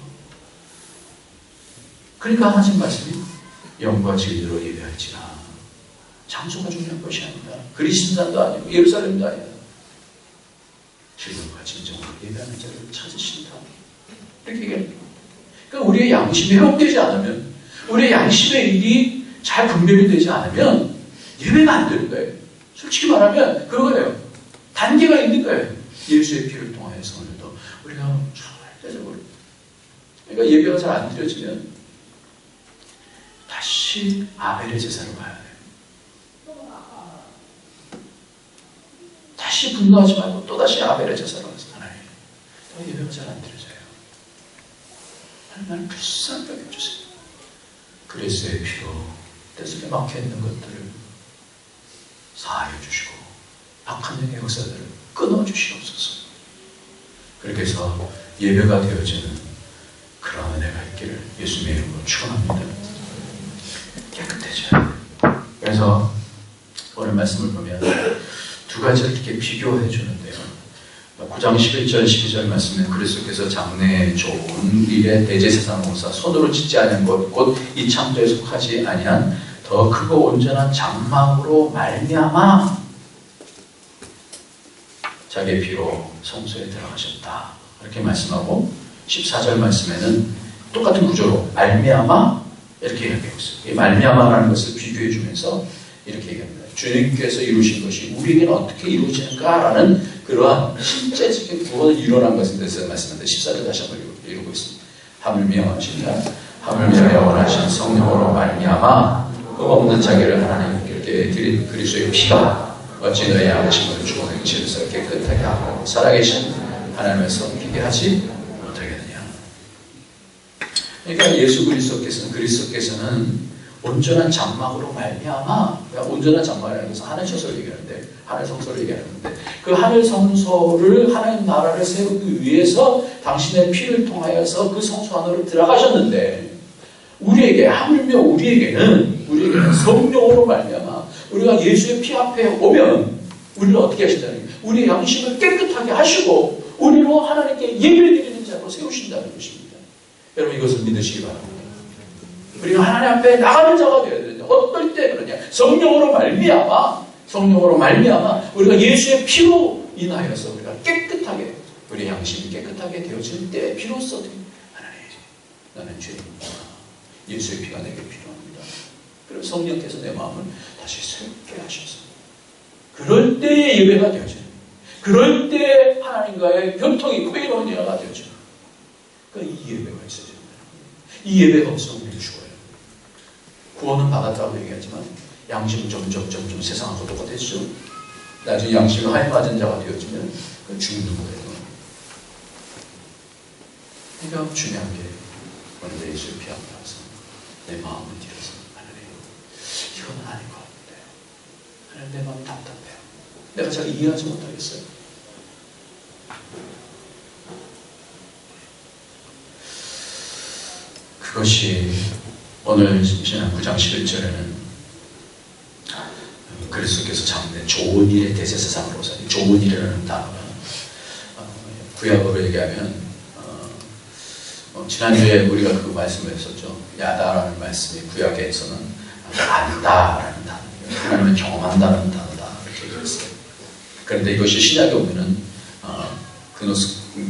그러니까 하신 말씀이 영과 진리로 예배할지라. 장소가 중요한 것이 아니다. 그리스도산도 아니고 예루살렘도 아니다. 진정과 진정으로 예배하는 자를 찾으신다. 이렇게 얘기합니다. 그러니까 우리의 양심이 회복되지 않으면, 우리의 양심의 일이 잘 분별이 되지 않으면 예배가 안 되는 거예요. 솔직히 말하면 그거예요. 단계가 있는 거예요. 예수의 피를 통하여서 오늘도 우리가 절대적으로 그러니까 예배가 잘 안 드려지면 다시 아벨의 제사로 가야 돼요. 다시 분노하지 말고 또다시 아벨의 제사로 가서 하나님 예배가 잘 안 드려져요. 하나님 나를 불쌍하게 해주세요. 그리스도의 피로 내 속에 막혀있는 것들을 사하여 주시고 악한 영의 역사들을 끊어주시옵소서. 그렇게 해서 예배가 되어지는 그런 은혜가 있기를 예수님의 이름으로 축원합니다. 깨끗해져요. 그래서 오늘 말씀을 보면 두 가지를 이렇게 비교해 주는데요. 9장 11절 12절 말씀에 그리스도께서 장래에 좋은 일에 대제사장을 오사 손으로 짓지 아니한 것 곧 이 창조에 속하지 아니한 더 크고 온전한 장막으로 말미암아 자기의 피로 성소에 들어가셨다. 이렇게 말씀하고 14절 말씀에는 똑같은 구조로 말미암아 이렇게 얘기하고 있어요. 이 말미암아라는 것을 비교해 주면서 이렇게 얘기합니다. 주님께서 이루신 것이 우리에게는 어떻게 이루어지는가라는 그러한 실제적인 구원을 이루어난 것에 대해서 말씀합니다. 14절 다시 한번 읽고 있습니다. 하물며 영원하신 성령으로 말미암아 흠없는 자기를 하나님께 드린 그리스도의 피가 어찌 너희 양심을 죽은 행실에서 깨끗하게 하고 살아계신 하나님을 섬기게 하지 못하겠느냐. 그러니까 예수 그리스도께서는 온전한 장막으로 말미암아, 그러니까 온전한 장막이라는 것은 하늘 처소를 얘기하는데, 하늘 성소를 얘기하는데, 그 하늘 성소를 하나님 나라를 세우기 위해서 당신의 피를 통하여서 그 성소 안으로 들어가셨는데, 우리에게 하물며 우리에게는 성령으로 말미암아 우리가 예수의 피 앞에 오면 우리를 어떻게 하신다는 거예요? 우리의 양심을 깨끗하게 하시고 우리로 하나님께 예배를 드리는 자로 세우신다는 것입니다. 여러분 이것을 믿으시기 바랍니다. 우리가 하나님 앞에 나가는 자가 되어야 되는데 어떨 때 그러냐? 성령으로 말미암아 우리가 예수의 피로 인하여서 우리가 깨끗하게 우리 양심이 깨끗하게 되어질 때 비로소 하나님 나는 죄인입니다. 예수의 피가 내게 필요합니다. 그리고 성령께서 내 마음을 다시 새롭게 하셔서 그럴 때의 예배가 되어져요. 그럴 때 하나님과의 교통이 코이노니아가 되어져요. 그러니까 이 예배가 있어야 됩니다. 이 예배가 없으면 우리는 죽어요. 구원은 받았다고 얘기하지만 양심은 점점 세상하고 똑같았죠. 나중에 양심이 하에 맞은 자가 되어지면 죽는 거예요. 그러니까 중요한 게 오늘 예수의 피 앞에 와서 내 마음을 들여서 하나님 이건 아닌 것 같아요. 하나님 내 마음이 답답해요. 내가 잘 이해하지 못하겠어요. 그것이 오늘 신약 9장 11절에는 그리스도께서 장된 좋은 일의 대제사장으로서 좋은 일이라는 단어가 구약으로 얘기하면 지난주에 우리가 그 말씀을 했었죠. 야다라는 말씀이 구약에서는 안다라는 단어예요. 하나님은 경험한다라는 단어다 이렇게 얘기했어요. 그런데 이것이 신약에 오면은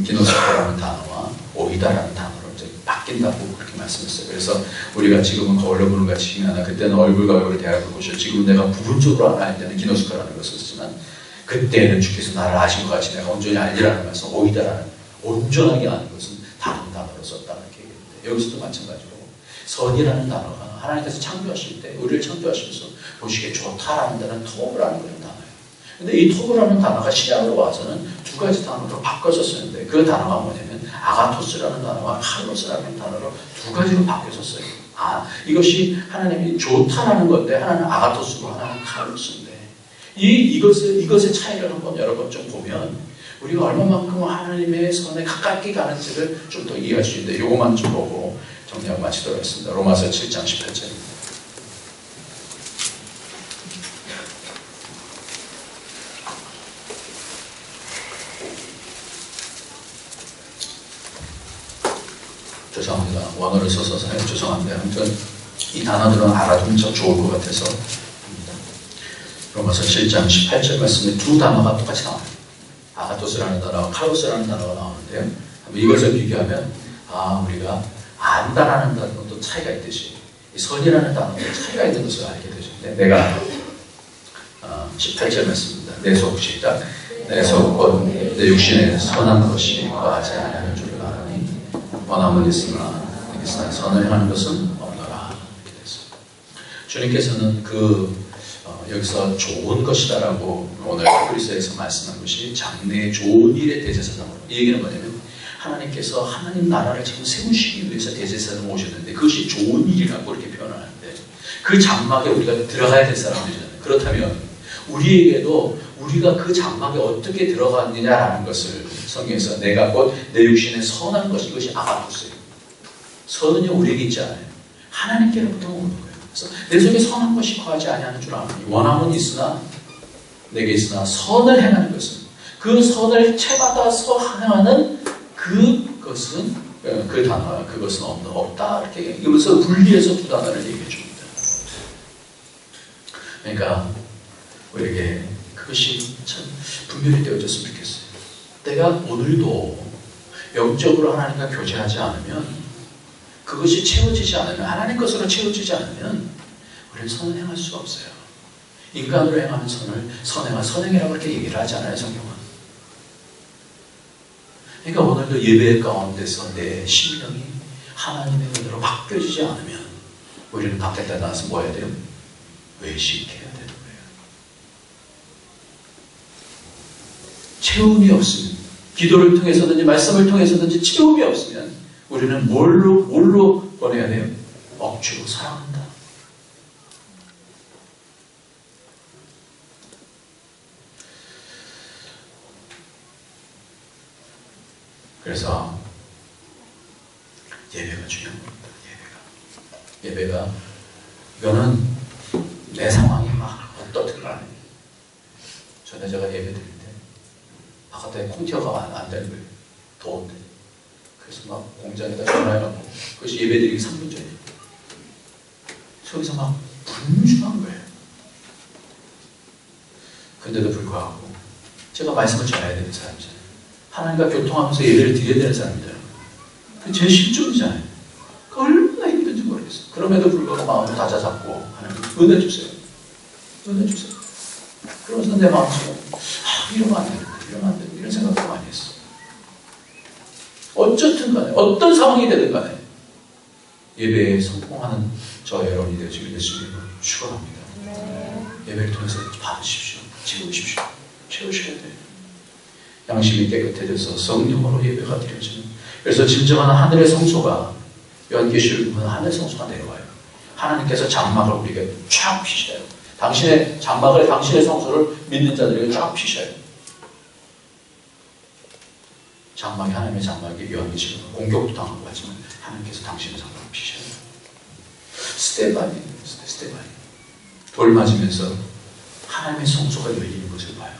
기노스코라는 단어와 오이다라는 단어로 이제 바뀐다고 그렇게 말씀했어요. 그래서 우리가 지금은 거울로 보는 같이 칭하나 그때는 얼굴과 얼굴을 대하고 보셔. 지금 내가 부분적으로 알아야 되는 기노스코라는 것을 쓰지만 그때는 주께서 나를 아신 것 같이 내가 온전히 알리라는 말씀 오이다라는 온전하게 아는 것은 다른 단어로 썼다 이렇게 얘기했는데 여기서도 마찬가지로 선이라는 단어가 하나님께서 창조하실 때 우리를 창조하시면서 보시기에 좋다라는 단어는 토브라는 그런 단어예요. 근데 이 토브라는 단어가 신약으로 와서는 두 가지 단어로 바꿔서 쓰는데 그 단어가 뭐냐면 아가토스라는 단어와 카르로스라는 단어로 두 가지로 바뀌어서 써요. 이것이 하나님이 좋다라는 건데 하나는 아가토스고 하나는 카르로스인데 이것의 차이를 한번 여러 번 좀 보면 우리가 얼마만큼 하나님의 선에 가깝게 가는지를 좀 더 이해할 수 있는데 이것만 좀 보고 정리하고 마치도록 하겠습니다. 로마서 7장 18절입니다. 죄송합니다. 원어를 써서 죄송한데 아무튼 이 단어들은 알아두면 참 좋을 것 같아서 합니다. 로마서 7장 18절 말씀에 두 단어가 똑같이 나와요. 아가토스라는 단어와 카로스라는 단어가 나오는데요. 이것을 비교하면 우리가 안다라는 단어도 차이가 있듯이 이 선이라는 단어도 차이가 있는 것을 알게 되죠. 내가 18절 말씀입니다. 내 속 시작. 내 속곧 내 육신에 선한 것이 거하지 아니하는 줄을 아노니 원함은 있으나 선을 행하는 것은 없노라 이렇게 됐습니다. 주님께서는 여기서 좋은 것이다라고 오늘 그리스도에서 말씀한 것이 장래의 좋은 일의 대제사장으로 이 얘기는 뭐냐면 하나님께서 하나님 나라를 지금 세우시기 위해서 대제사장으로 오셨는데 그것이 좋은 일이라고 이렇게 표현하는데 그 장막에 우리가 들어가야 될 사람들이잖아요. 그렇다면 우리에게도 우리가 그 장막에 어떻게 들어갔느냐라는 것을 성경에서 내가 곧 내 육신에 선한 것 이것이 아가토스예요. 선은요 우리에게 있지 않아요. 하나님께로부터 오는 거예요. 그래서 내 속에 선한 것이 거하지 아니하는 줄 아노니 원함은 있으나 내게 있으나 선을 행하는 것은 그 선을 채받아서 행하는 그것은 그 단어 그것은 없다 이렇게 얘기하면서 분리해서 두 단어를 얘기해 줍니다. 그러니까 우리에게 그것이 참 분별이 되어졌으면 좋겠어요. 내가 오늘도 영적으로 하나님과 교제하지 않으면 그것이 채워지지 않으면 하나님 것으로 채워지지 않으면 우리는 선을 행할 수가 없어요. 인간으로 행하는 선행이라고 그렇게 얘기를 하지 않아요, 성경은. 그러니까 오늘도 예배 가운데서 내 심령이 하나님의 은혜로 바뀌어지지 않으면 우리는 밖에다 나와서 뭐 해야 돼요? 외식해야 되는 거예요. 체험이 없으면 기도를 통해서든지 말씀을 통해서든지 체험이 없으면 우리는 뭘로 보내야 돼요? 억지로 사랑한다. 그래서 예배가 중요한 겁니다. 예배가. 예배가 이거는 내 상황이 막 어떻든 간에 전에 제가 예배 드릴 때 바깥에 콩튀어가 안 되는 거예요. 더운데. 그래서 막 공장에다 전화해갖고 그것이 예배 드리기 3분 전에 저기서 막 분주한 거예요. 근데도 불구하고 제가 말씀을 전해야 되는 사람이잖아요. 하나님과 교통하면서 예배를 드려야 되는 사람이잖아요. 그게 제 실종이잖아요. 얼마나 힘든지 모르겠어요. 그럼에도 불구하고 마음을 다잡고 하나님 은혜 주세요. 은혜 주세요. 그러면서 내 마음속에 이러면 안 되는데 이러면 안 되는데 이런 생각도 많이 했어요. 어쨌든 간에 어떤 상황이 되든 간에 예배에 성공하는 저 여러분이 되시길 예수님으로 축원합니다. 예배를 통해서 받으십시오. 채우십시오. 채우셔야 돼요. 양심이 깨끗해져서 성령으로 예배가 드려지는. 그래서 진정한 하늘의 성소가 요한계시록을 보면 하늘의 성소가 내려와요. 하나님께서 장막을 우리에게 쫙 피셔요. 당신의 장막을, 당신의 성소를 믿는 자들에게 쫙 피셔요. 장막이 하나님의 장막이 요한계시록은 공격도 당하고 하지만 하나님께서 당신의 장막을 피셔요. 스테반이 돌 맞으면서 하나님의 성소가 열리는 것을 봐요.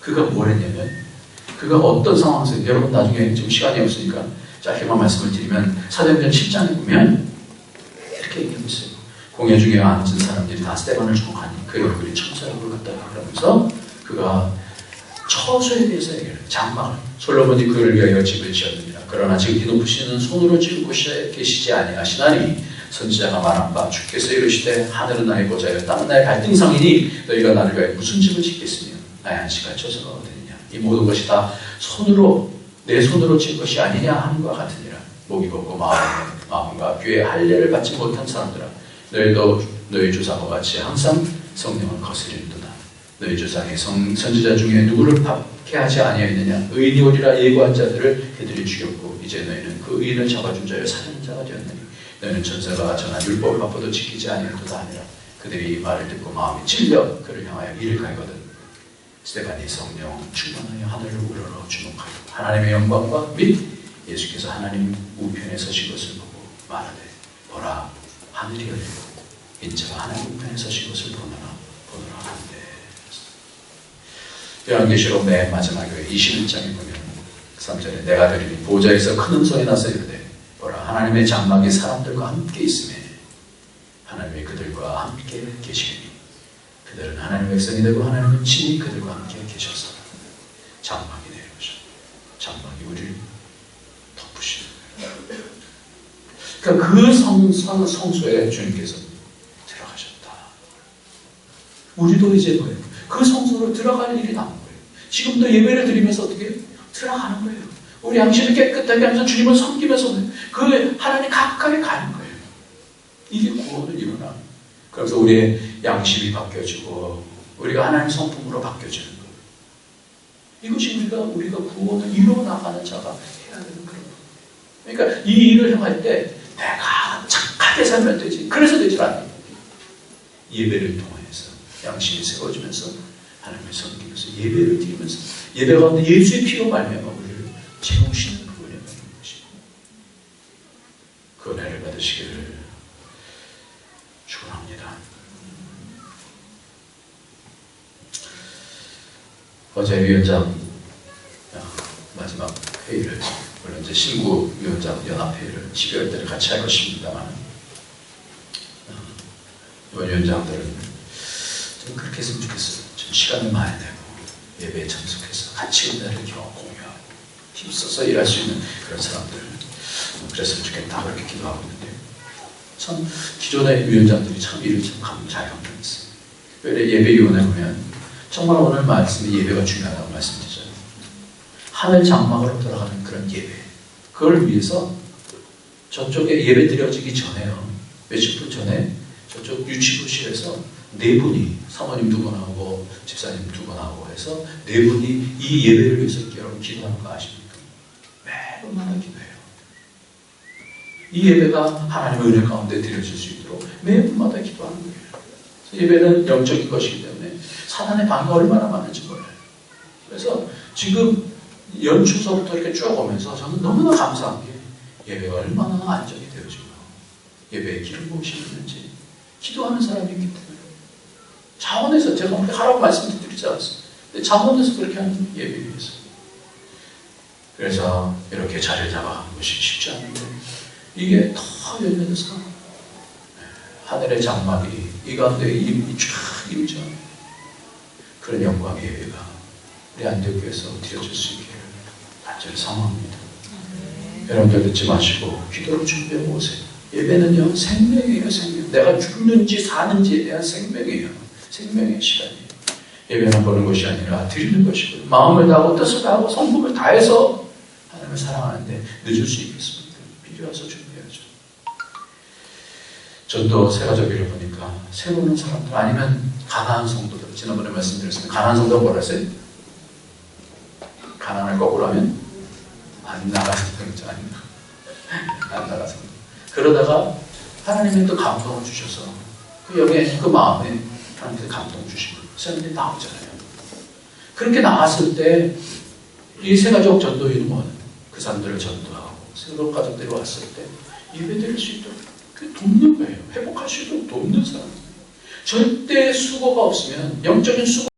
그가 뭘 했냐면 그가 어떤 상황에서 여러분 나중에 지금 시간이 없으니까 짧게만 말씀을 드리면 사도행전 7장에 보면 이렇게 얘기하고 있어요. 공회 중에 앉은 사람들이 다 스테반을 주목하니 그 얼굴이 천사 얼굴 같다 그러면서 그가 처소에 대해서 얘기해요. 장막을 솔로몬이 그를 위하여 집을 지었느니라. 그러나 지금 이 높으시는 손으로 지은 곳에 계시지 아니하시나니 선지자가 말한 바 주께서 이르시되 하늘은 나의 보좌여 땅은 나의 발등상이니 너희가 나를 위하여 무슨 집을 짓겠으며 나의 안식할 처소가 어디느냐. 이 모든 것이 다 손으로 내 손으로 지은 것이 아니냐 하는 것 같으니라. 목이 걷고 마음과 귀에 할례를 받지 못한 사람들아 너희도 너희 조상과 같이 항상 성령을 거스리는도다. 너희 조상의 선지자 중에 누구를 박해하지 아니하였느냐. 의인이 오리라 예고한 자들을 그들이 죽였고 이제 너희는 그 의인을 잡아준 자여 살인자가 되었느니 너희는 천사가 전한 율법을 바꿔도 지키지 아니하였도다 하니라. 그들이 이 말을 듣고 마음이 찔려 그를 향하여 이를 갈거든. 스테반이 성령 충만하여 하늘을 우러러 주목하여 하나님의 영광과 및 예수께서 하나님 우편에 서신 것을 보고 말하되 보라 하늘이 열리고 인자가 하나님 우편에 서신 것을 보노라 하는데. 요한계시록 맨 마지막에 21장에 보면 3절에 내가 들으니 보좌에서 큰 음성이 나서 이르되 보라 하나님의 장막이 사람들과 함께 있으며 하나님이 그들과 함께 계시리니 그들은 하나님의 백성이 되고 하나님은 친히 그들과 함께 계셔서 장막이 내려오셔. 장막이 우리를 덮으시는 거예요. 그러니까 그 성소에 주님께서 들어가셨다. 우리도 이제 뭐예요? 그 성소로 들어갈 일이 남은 거예요. 지금도 예배를 드리면서 어떻게 들어가는 거예요. 우리 양심이 깨끗하게 하면서 주님을 섬기면서 그 하나님 가까이 가는 거예요. 이게 구원을 이루나. 그래서 우리의 양심이 바뀌어지고 우리가 하나님 성품으로 바뀌어지는 거예요. 이것이 우리가 구원을 이루어 나가는 자가 해야 되는 그런 거예요. 그러니까 이 일을 행할 때 내가 착하게 살면 되지. 그래서 되질 않아요. 예배를 통해서 양심이 세워지면서 하나님을 섬기면서 예배를 드리면서 예배 가운데 예수의 피로 말미암아 우리를 채우시는 그 은혜가 있는 것이고 그 은혜를 받으시기를 축원합니다. 어제 위원장 마지막 회의를 물론 이제 신구 위원장 연합회의를 12월 달에 같이 할 것입니다만 이번 위원장들은 좀 그렇게 했으면 좋겠어요. 좀 시간을 많이 내고 예배에 참석해서 같이 은혜를 공유하고 힘써서 일할 수 있는 그런 사람들 그랬으면 좋겠다 그렇게 기도하고 있는데 참 기존의 위원장들이 참 일을 참 잘 감당했어요. 특별히 예배위원회 보면 정말 오늘 말씀이 예배가 중요하다고 말씀드렸잖아요. 하늘 장막으로 들어가는 그런 예배 그걸 위해서 저쪽에 예배 드려지기 전에요. 몇십 분 전에 저쪽 유치부실에서 네 분이 사모님 두 분 하고 집사님 두 분 하고 해서 네 분이 이 예배를 위해서 여러분 기도하는 거 아십니까? 매번마다 기도해요. 이 예배가 하나님의 은혜 가운데 드려질 수 있도록 매번마다 기도하는 거예요. 예배는 영적인 것이기 때문에 사단의 방해가 얼마나 많은지 몰라요. 그래서 지금 연초서부터 이렇게 쭉 오면서 저는 너무나 감사한 게 예배가 얼마나 안정이 되어지고 예배에 기름 부으심이 있는지 기도하는 사람이 있기 때문에 자원에서 제가 하라고 말씀드리지 않았어요. 근데 자원에서 그렇게 하는 예배에 의해서 그래서 이렇게 자리를 잡아가는 것이 쉽지 않은데 이게 다 열려서 하늘의 장막이 이 가운데 쫙 임전 그런 영광의 예배가 우리 안디옥교에서 드려질 수 있기를 간절히 사모합니다. 여러분들 듣지 마시고 기도를 준비하고 오세요. 예배는요 생명이에요. 생명. 내가 죽는지 사는지에 대한 생명이에요. 생명의 시간이에요. 예배는 보는 것이 아니라 드리는 것이고 마음을 다하고 뜻을 다하고 성품을 다해서 하나님을 사랑하는데 늦을 수 있겠습니까? 미리 와서 준비해야죠. 전도 세가족이를 보니까 세우는 사람들 아니면 가난한 성도들 지난번에 말씀드렸습니다. 가난한 성도가 뭐라 했어요? 가난을 거꾸로 하면 안 나가는 성도죠. 안 나가는 성도. 그러다가 하나님이 또 감동을 주셔서 그 영에 그 마음에 하나님께서 감동 주시고 사람들이 나오잖아요. 그렇게 나왔을 때 이 세가족 전도인은 그 사람들을 전도하고 새로운 가족들이 왔을 때 예배드릴 수 있도록 돕는 거예요. 회복할 수 있도록 돕는 사람. 절대 수고가 없으면 영적인 수고